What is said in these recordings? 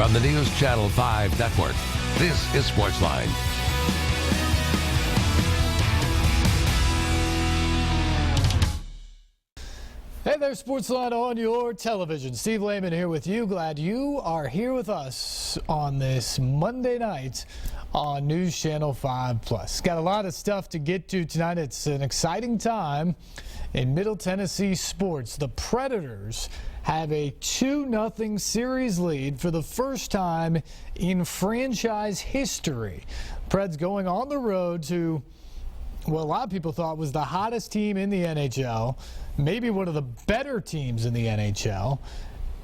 From the News Channel 5 Network, this is SportsLine. Hey there, SportsLine on your television. Steve Lehman here with you. Glad you are here with us on this Monday night on News Channel 5+. Got a lot of stuff to get to tonight. It's an exciting time in Middle Tennessee sports. The Predators have a 2-0 series lead for the first time in franchise history. Preds going on the road to what a lot of people thought was the hottest team in the NHL, maybe one of the better teams in the NHL,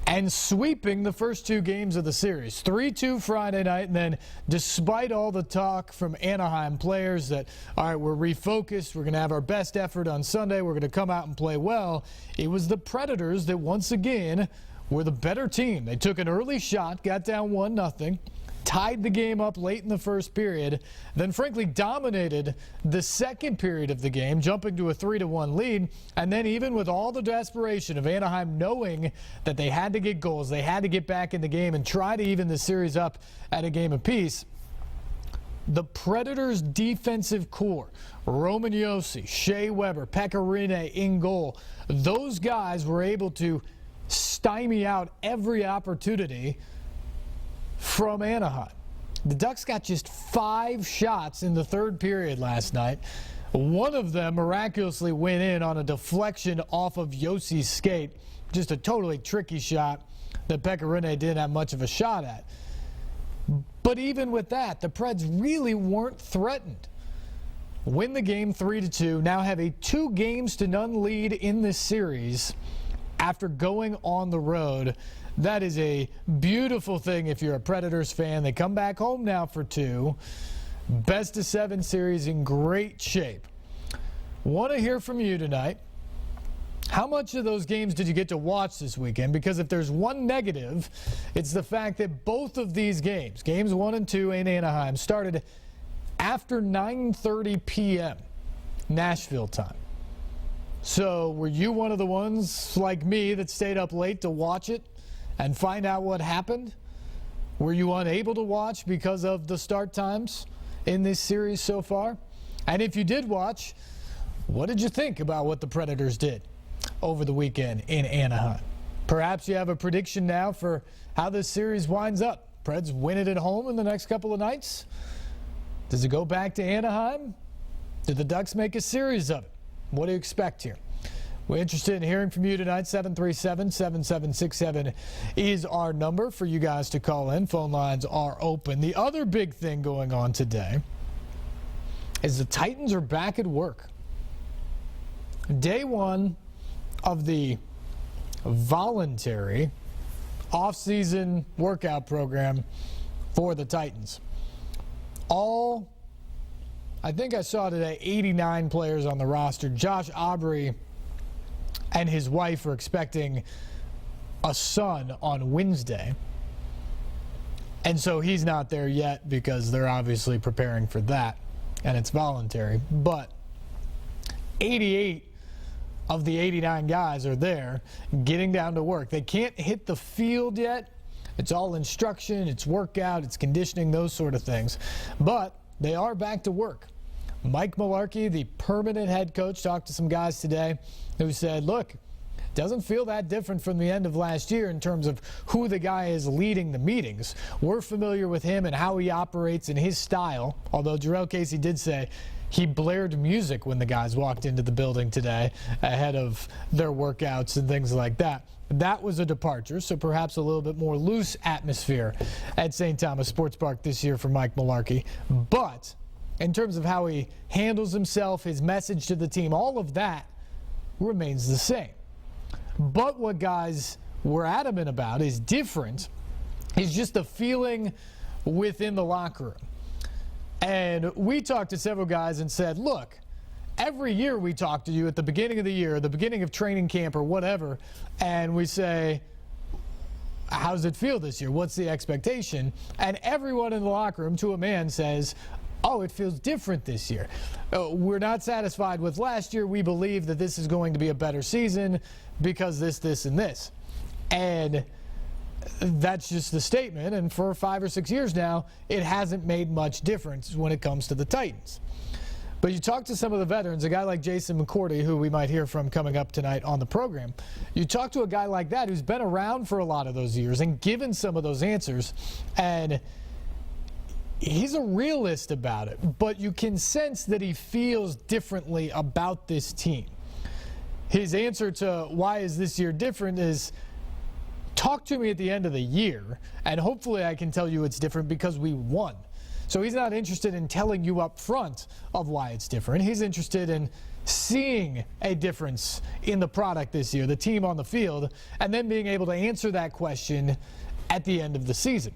and sweeping the first two games of the series. 3-2 Friday night, and then despite all the talk from Anaheim players that, all right, we're refocused, we're going to have our best effort on Sunday, we're going to come out and play well, it was the Predators that once again were the better team. They took an early shot, got down 1-0. Tied the game up late in the first period, then frankly dominated the second period of the game, jumping to a 3-1 lead. And then even with all the desperation of Anaheim knowing that they had to get goals, they had to get back in the game and try to even the series up at a game apiece, the Predators' defensive core, Roman Josi, Shea Weber, Pekka Rinne in goal, those guys were able to stymie out every opportunity from Anaheim. The Ducks got just 5 shots in the third period last night. One of them miraculously went in on a deflection off of Josi's skate. Just a totally tricky shot that Pekka Rinne didn't have much of a shot at. But even with that, the Preds really weren't threatened. Win the game 3-2, now have a 2-0 lead in this series after going on the road. That is a beautiful thing if you're a Predators fan. They come back home now for 2. Best of 7 series in great shape. Want to hear from you tonight. How much of those games did you get to watch this weekend? Because if there's one negative, it's the fact that both of these games, games 1 and 2 in Anaheim, started after 9:30 p.m. Nashville time. So were you one of the ones like me that stayed up late to watch it and find out what happened? Were you unable to watch because of the start times in this series so far? And if you did watch, what did you think about what the Predators did over the weekend in Anaheim? Perhaps you have a prediction now for how this series winds up. Preds win it at home in the next couple of nights? Does it go back to Anaheim? Did the Ducks make a series of it? What do you expect here? We're interested in hearing from you tonight. 737-7767 is our number for you guys to call in. Phone lines are open. The other big thing going on today is the Titans are back at work. Day 1 of the voluntary off-season workout program for the Titans. I think I saw today 89 players on the roster. Josh Aubrey and his wife are expecting a son on Wednesday. And so he's not there yet because they're obviously preparing for that, and it's voluntary. But 88 of the 89 guys are there getting down to work. They can't hit the field yet. It's all instruction, it's workout, it's conditioning, those sort of things. But they are back to work. Mike Mularkey, the permanent head coach, talked to some guys today who said, look, it doesn't feel that different from the end of last year in terms of who the guy is leading the meetings. We're familiar with him and how he operates and his style, although Jarrell Casey did say he blared music when the guys walked into the building today ahead of their workouts and things like that. That was a departure, so perhaps a little bit more loose atmosphere at St. Thomas Sports Park this year for Mike Mularkey. But in terms of how he handles himself, his message to the team, all of that remains the same. But what guys were adamant about is different, is just the feeling within the locker room. And we talked to several guys and said, look, every year we talk to you at the beginning of the year, the beginning of training camp or whatever, and we say, how does it feel this year? What's the expectation? And everyone in the locker room, to a man, says, oh, it feels different this year. We're not satisfied with last year. We believe that this is going to be a better season because this, and this. And that's just the statement. And for 5 or 6 years now, it hasn't made much difference when it comes to the Titans. But you talk to some of the veterans, a guy like Jason McCourty, who we might hear from coming up tonight on the program. You talk to a guy like that who's been around for a lot of those years and given some of those answers, and he's a realist about it. But you can sense that he feels differently about this team. His answer to why is this year different is, talk to me at the end of the year, and hopefully I can tell you it's different because we won. So he's not interested in telling you up front of why it's different. He's interested in seeing a difference in the product this year, the team on the field, and then being able to answer that question at the end of the season.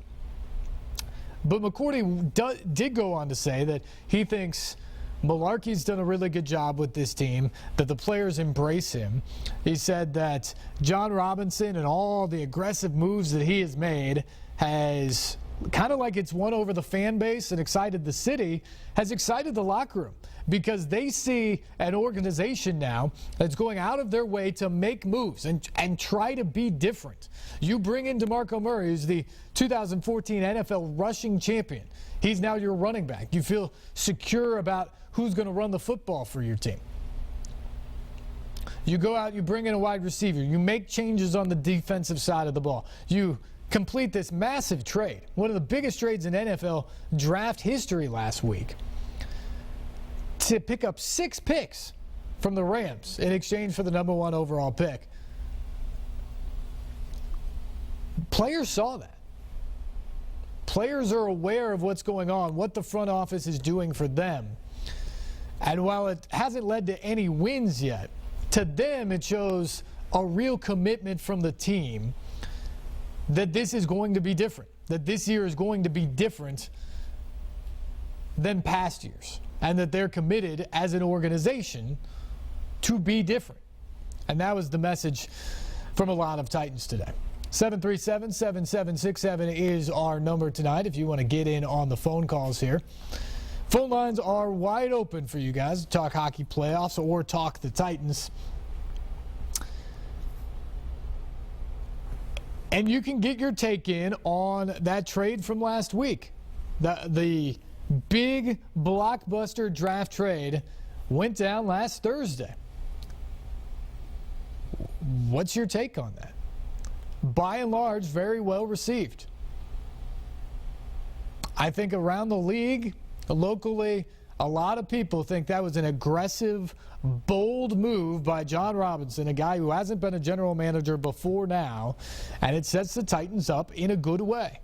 But McCourty did go on to say that he thinks Mularkey's done a really good job with this team, that the players embrace him. He said that John Robinson and all the aggressive moves that he has made has kind of like it's won over the fan base and excited the city, has excited the locker room because they see an organization now that's going out of their way to make moves and try to be different. You bring in DeMarco Murray, who's the 2014 NFL rushing champion. He's now your running back. You feel secure about who's going to run the football for your team. You go out, you bring in a wide receiver. You make changes on the defensive side of the ball. You complete this massive trade, one of the biggest trades in NFL draft history last week, to pick up 6 picks from the Rams in exchange for the #1 overall pick. Players saw that. Players are aware of what's going on, what the front office is doing for them. And while it hasn't led to any wins yet, to them it shows a real commitment from the team that this is going to be different, that this year is going to be different than past years, and that they're committed as an organization to be different. And that was the message from a lot of Titans today. 737-7767 is our number tonight if you want to get in on the phone calls here. Phone lines are wide open for you guys to talk hockey playoffs or talk the Titans. And you can get your take in on that trade from last week. The big blockbuster draft trade went down last Thursday. What's your take on that? By and large, very well received. I think around the league, locally, a lot of people think that was an aggressive, bold move by John Robinson, a guy who hasn't been a general manager before now, and it sets the Titans up in a good way.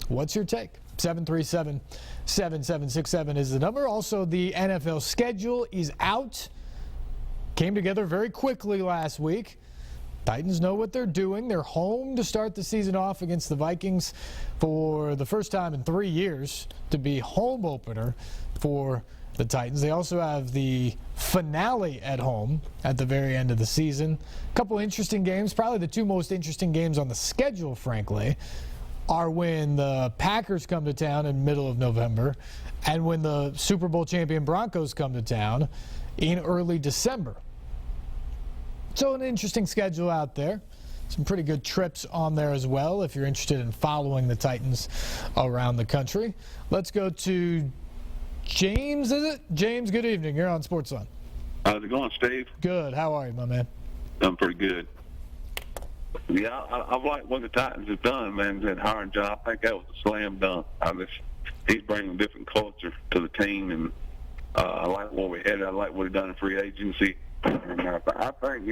What's your take? 737-7767 is the number. Also, the NFL schedule is out. Came together very quickly last week. Titans know what they're doing. They're home to start the season off against the Vikings for the first time in 3 years to be home opener for the Titans. They also have the finale at home at the very end of the season. A couple interesting games. Probably the 2 most interesting games on the schedule, frankly, are when the Packers come to town in the middle of November and when the Super Bowl champion Broncos come to town in early December. So an interesting schedule out there. Some pretty good trips on there as well if you're interested in following the Titans around the country. Let's go to James, is it? James, good evening. You're on SportsLine. How's it going, Steve? Good. How are you, my man? I'm pretty good. Yeah, I've liked what the Titans have done, man. That hiring job, I think that was a slam dunk. He's bringing a different culture to the team, and I like what we had. I like what he done in free agency. And I think,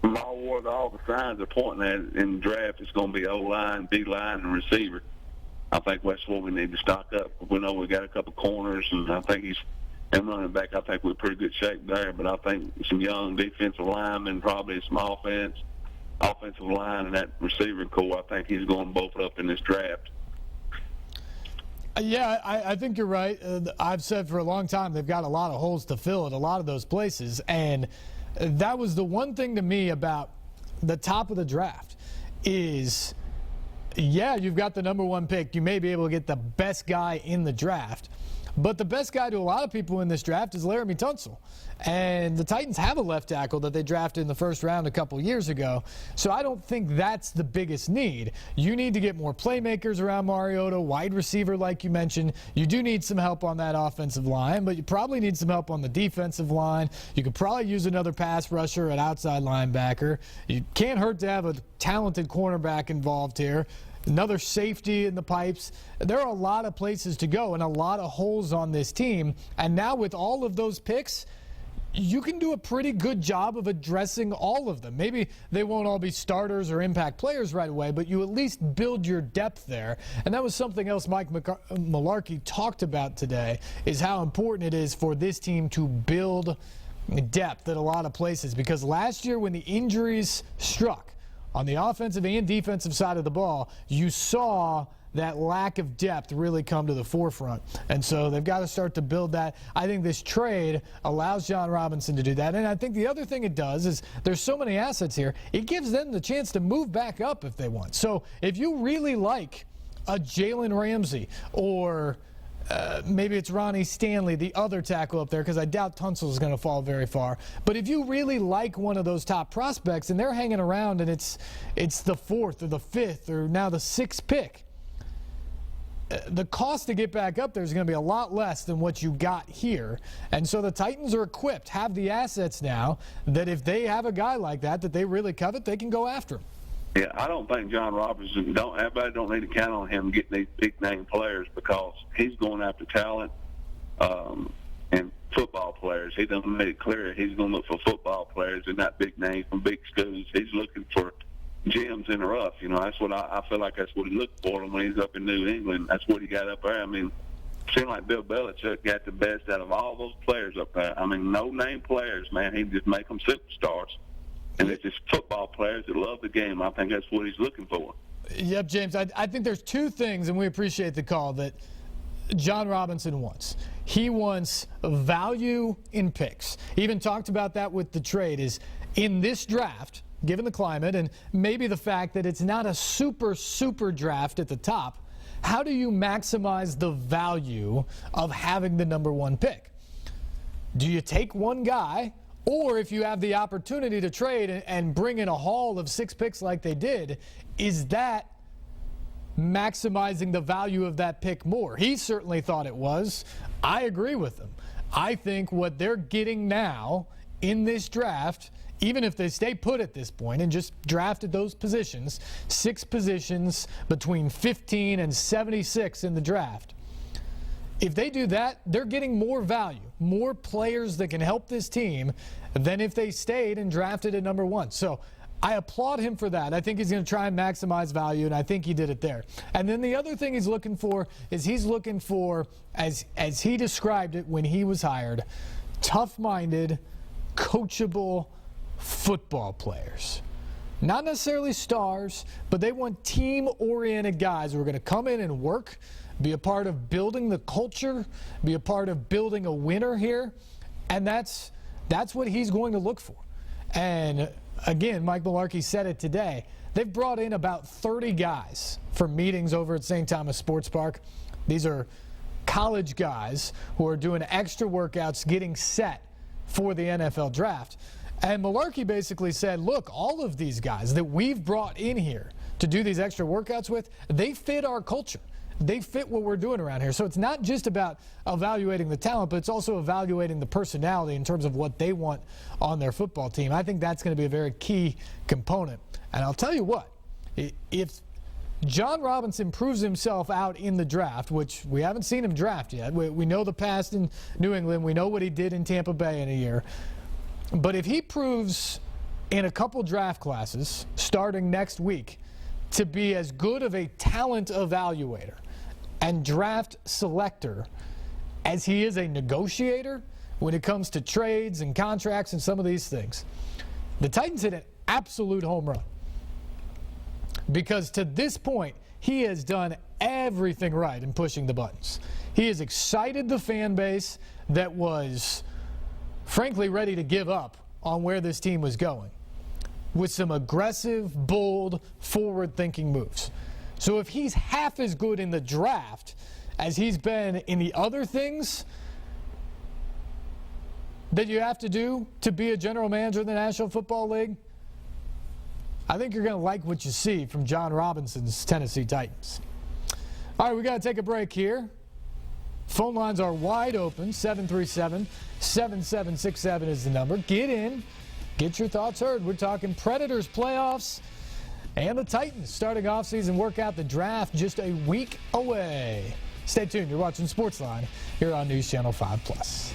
from all the signs are pointing at in the draft, it's going to be O-line, D-line, and receiver. I think that's what we need to stock up. We know we got a couple corners, and I think and running back, I think we're in pretty good shape there. But I think some young defensive linemen, probably some offensive line, and that receiver core, I think he's going both up in this draft. Yeah, I think you're right. I've said for a long time they've got a lot of holes to fill at a lot of those places. And that was the one thing to me about the top of the draft is Yeah, you've got the number 1 pick. You may be able to get the best guy in the draft. But the best guy to a lot of people in this draft is Laramie Tunsil. And the Titans have a left tackle that they drafted in the first round a couple years ago. So I don't think that's the biggest need. You need to get more playmakers around Mariota, wide receiver like you mentioned. You do need some help on that offensive line, but you probably need some help on the defensive line. You could probably use another pass rusher at outside linebacker. You can't hurt to have a talented cornerback involved here. Another safety in the pipes. There are a lot of places to go and a lot of holes on this team. And now with all of those picks, you can do a pretty good job of addressing all of them. Maybe they won't all be starters or impact players right away, but you at least build your depth there. And that was something else Mike Mularkey talked about today, is how important it is for this team to build depth at a lot of places. Because last year when the injuries struck, on the offensive and defensive side of the ball, you saw that lack of depth really come to the forefront. And so they've got to start to build that. I think this trade allows John Robinson to do that. And I think the other thing it does is there's so many assets here, it gives them the chance to move back up if they want. So if you really like a Jalen Ramsey or maybe it's Ronnie Stanley, the other tackle up there, because I doubt Tunsil is going to fall very far. But if you really like one of those top prospects and they're hanging around and it's the 4th or the 5th or now the 6th pick, the cost to get back up there is going to be a lot less than what you got here. And so the Titans are equipped, have the assets now, that if they have a guy like that they really covet, they can go after him. Yeah, I don't think John Robinson, everybody don't need to count on him getting these big-name players, because he's going after talent and football players. He done made it clear he's going to look for football players and not big names from big schools. He's looking for gems in the rough. You know, that's what I feel like that's what he looked for when he's up in New England. That's what he got up there. I mean, it seemed like Bill Belichick got the best out of all those players up there. I mean, no-name players, man. He just make them superstars. And it's just football players that love the game. I think that's what he's looking for. Yep, James. I think there's two things, and we appreciate the call, that John Robinson wants. He wants value in picks. He even talked about that with the trade, is in this draft, given the climate and maybe the fact that it's not a super draft at the top, how do you maximize the value of having the number 1 pick? Do you take one guy? Or if you have the opportunity to trade and bring in a haul of 6 picks like they did, is that maximizing the value of that pick more? He certainly thought it was. I agree with him. I think what they're getting now in this draft, even if they stay put at this point and just drafted those positions, 6 positions between 15 and 76 in the draft, if they do that, they're getting more value, more players that can help this team than if they stayed and drafted at number 1. So I applaud him for that. I think he's going to try and maximize value, and I think he did it there. And then the other thing he's looking for is he's looking for, as he described it when he was hired, tough-minded, coachable football players. Not necessarily stars, but they want team-oriented guys who are going to come in and work, be a part of building the culture, be a part of building a winner here, and that's what he's going to look for. And again, Mike Mularkey said it today. They've brought in about 30 guys for meetings over at St. Thomas Sports Park. These are college guys who are doing extra workouts, getting set for the NFL draft. And Mularkey basically said, look, all of these guys that we've brought in here to do these extra workouts with, they fit our culture. They fit what we're doing around here. So it's not just about evaluating the talent, but it's also evaluating the personality in terms of what they want on their football team. I think that's going to be a very key component. And I'll tell you what, if John Robinson proves himself out in the draft, which we haven't seen him draft yet. We know the past in New England. We know what he did in Tampa Bay in a year. But if he proves in a couple draft classes starting next week to be as good of a talent evaluator and draft selector as he is a negotiator when it comes to trades and contracts and some of these things, the Titans hit an absolute home run. Because to this point, he has done everything right in pushing the buttons. He has excited the fan base that was, frankly, ready to give up on where this team was going with some aggressive, bold, forward-thinking moves. So if he's half as good in the draft as he's been in the other things that you have to do to be a general manager in the National Football League, I think you're going to like what you see from John Robinson's Tennessee Titans. All right, we got to take a break here. Phone lines are wide open. 737-7767 is the number. Get in. Get your thoughts heard. We're talking Predators playoffs and the Titans starting offseason workout, the draft just a week away. Stay tuned. You're watching SportsLine here on News Channel 5+.